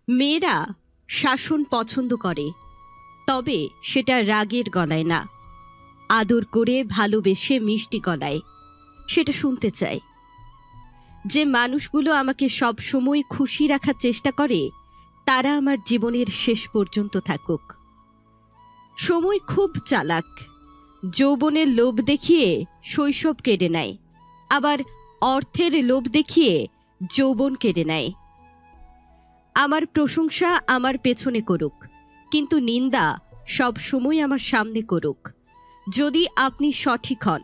মেয়েরা শাসন পছন্দ করে, তবে সেটা রাগের গলায় না, আদর করে ভালোবেসে মিষ্টি গলায় সেটা শুনতে চাই। যে মানুষগুলো আমাকে সব সময় খুশি রাখার চেষ্টা করে তারা আমার জীবনের শেষ পর্যন্ত থাকুক। সময় খুব চালাক, যৌবনের লোভ দেখিয়ে শৈশব কেড়ে নেয়, আবার অর্থের লোভ দেখিয়ে যৌবন কেড়ে নেয়। আমার প্রশংসা আমার পেছনে করুক, কিন্তু নিন্দা সব সময় আমার সামনে করুক, যদি আপনি সঠিক হন।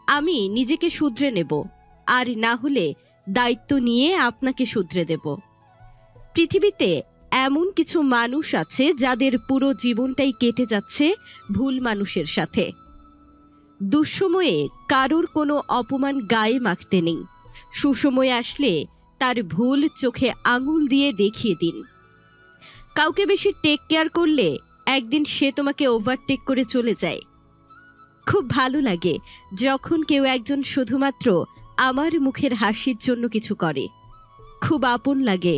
আমি নিজেকে শুধরে নেব, আর না হলে দায়িত্ব নিয়ে আপনাকে শুধরে দেব। পৃথিবীতে এমন কিছু মানুষ আছে যাদের পুরো জীবনটাই কেটে যাচ্ছে ভুল মানুষের সাথে। দুঃসময়ে কারোর কোনো অপমান গায়ে মাখতে নেই, সুসময় আসলে তার ভুল চোখে আঙুল দিয়ে দেখিয়ে দিন। কাউকে বেশি টেক কেয়ার করলে একদিন সে তোমাকে ওভারটেক করে চলে যায়। খুব ভালো লাগে যখন কেউ একজন শুধুমাত্র আমার মুখের হাসির জন্য কিছু করে। খুব আপন লাগে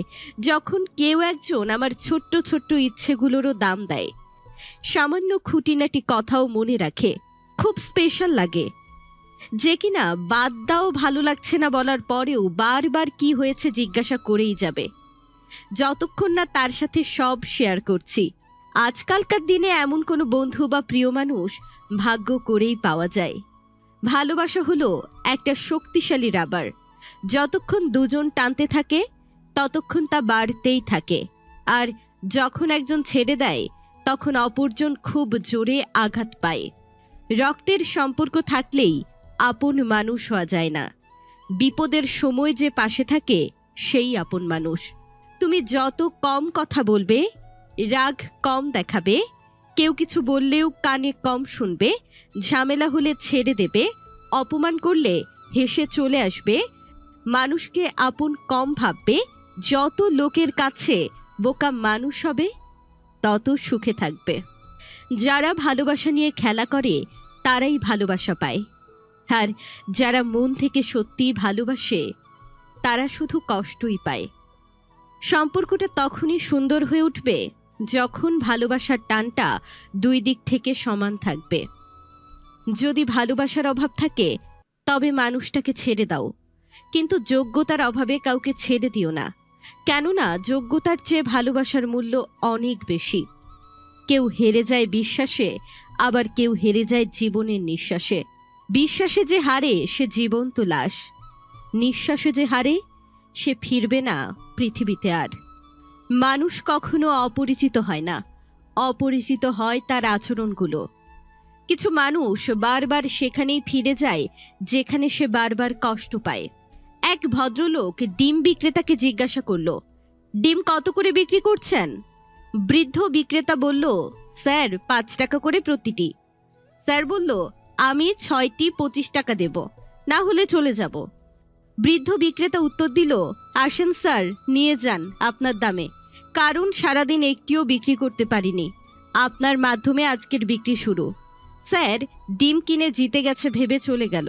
যখন কেউ একজন আমার ছোট্ট ছোট্ট ইচ্ছেগুলোরও দাম দেয়, সামান্য খুঁটিনাটি কথাও মনে রাখে। খুব স্পেশাল লাগে যে কিনা বাদ দাও ভালো লাগছে না বলার পরেও বারবার কি হয়েছে জিজ্ঞাসা করেই যাবে, যতক্ষণ না তার সাথে সব শেয়ার করছি। আজকালকার দিনে এমন কোনো বন্ধু বা প্রিয় মানুষ ভাগ্য করেই পাওয়া যায়। ভালোবাসা হলো একটা শক্তিশালী রাবার, যতক্ষণ দুজন টানতে থাকে ততক্ষণ তা বাড়তেই থাকে, আর যখন একজন ছেড়ে দেয় তখন অপরজন খুব জোরে আঘাত পায়। রক্তের সম্পর্ক থাকলেই আপন মানুষ হওয়া যায় না, বিপদের সময় যে পাশে থাকে সেই আপন মানুষ। তুমি যত কম কথা বলবে, রাগ কম দেখাবে, কেউ কিছু বললেও কানে কম শুনবে, ঝামেলা হলে ছেড়ে দেবে, অপমান করলে হেসে চলে আসবে, মানুষকে আপন কম ভাববে, যত লোকের কাছে বোকা মানুষ হবে তত সুখে থাকবে। যারা ভালোবাসা নিয়ে খেলা করে তারাই ভালোবাসা পায়, আর যারা মন থেকে সত্যি ভালোবাসে তারা শুধু কষ্টই পায়। সম্পর্কটা তখনই সুন্দর হয়ে উঠবে যখন ভালোবাসার টানটা দুই দিক থেকে সমান থাকবে। যদি ভালোবাসার অভাব থাকে তবে মানুষটাকে ছেড়ে দাও, কিন্তু যোগ্যতার অভাবে কাউকে ছেড়ে দিও না, কেননা যোগ্যতার চেয়ে ভালোবাসার মূল্য অনেক বেশি। কেউ হেরে যায় বিশ্বাসে, আবার কেউ হেরে যায় জীবনের নিঃশ্বাসে। বিশ্বাসে যে হারে সে জীবন্ত লাশ, নিঃশ্বাসে যে হারে সে ফিরবে না পৃথিবীতে আর। মানুষ কখনো অপরিচিত হয় না, অপরিচিত হয় তার আচরণগুলো। কিছু মানুষ বারবার সেখানেই ফিরে যায় যেখানে সে বারবার কষ্ট পায়। এক ভদ্রলোক ডিম বিক্রেতাকে জিজ্ঞাসা করলো, ডিম কত করে বিক্রি করছেন? বৃদ্ধ বিক্রেতা বলল, স্যার 5 টাকা করে প্রতিটি। স্যার বলল, আমি 6টি 25 টাকা দেব, না হলে চলে যাব। বৃদ্ধ বিক্রেতা উত্তর দিল, আসেন স্যার, নিয়ে যান আপনার দামে, কারণ সারাদিন একটিও বিক্রি করতে পারিনি, আপনার মাধ্যমে আজকের বিক্রি শুরু। স্যার ডিম কিনে জিতে গেছে ভেবে চলে গেল।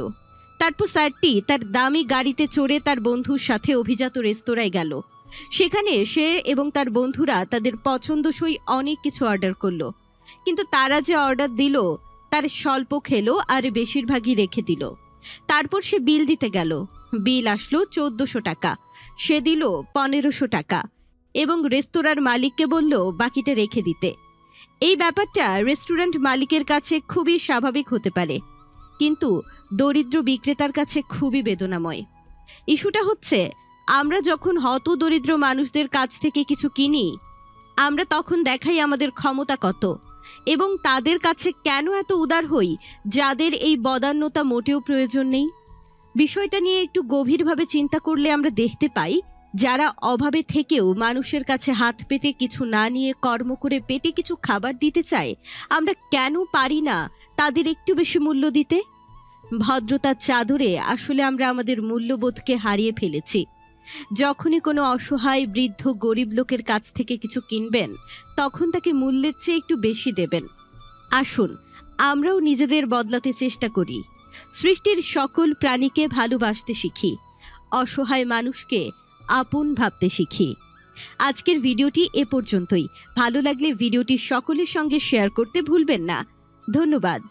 তারপর স্যারটি তার দামি গাড়িতে চড়ে তার বন্ধুর সাথে অভিজাত রেস্তোরাঁয় গেল। সেখানে সে এবং তার বন্ধুরা তাদের পছন্দসই অনেক কিছু অর্ডার করলো, কিন্তু তারা যে অর্ডার দিল তার স্বল্প খেলো আর বেশিরভাগই রেখে দিল। তারপর সে বিল দিতে গেল, বিল আসলো 1400 টাকা, সে দিল 1500 টাকা এবং রেস্তোরাঁর মালিককে বলল বাকিটা রেখে দিতে। এই ব্যাপারটা রেস্টুরেন্ট মালিকের কাছে খুবই স্বাভাবিক হতে পারে, কিন্তু দরিদ্র বিক্রেতার কাছে খুবই বেদনাময়। ইস্যুটা হচ্ছে, আমরা যখন হত দরিদ্র মানুষদের কাছ থেকে কিছু কিনি, আমরা তখন দেখাই আমাদের ক্ষমতা কত এবং তাদের কাছে কেন এত উদার হই যাদের এই বদান্যতা মোটেও প্রয়োজন নেই। বিষয়টা নিয়ে একটু গভীরভাবে চিন্তা করলে আমরা দেখতে পাই, যারা অভাবে থেকেও মানুষের কাছে হাত পেতে কিছু না নিয়ে কর্ম করে পেটে কিছু খাবার দিতে চায়, আমরা কেন পারি না তাদের একটু বেশি মূল্য দিতে? ভদ্রতার চাদরে আসলে আমরা আমাদের মূল্যবোধকে হারিয়ে ফেলেছি। যখনই কোনো অসহায় বৃদ্ধ গরিব লোকের কাছ থেকে কিছু কিনবেন, তখন তাকে মূল্যের চেয়ে একটু বেশি দেবেন। আসুন আমরাও নিজেদের বদলাতে চেষ্টা করি, সৃষ্টির সকল প্রাণীকে ভালোবাসতে শিখি, অসহায় মানুষকে আপন ভাবতে শিখি। আজকের ভিডিওটি এ পর্যন্তই। ভালো লাগলে ভিডিওটি সকলের সঙ্গে শেয়ার করতে ভুলবেন না। ধন্যবাদ।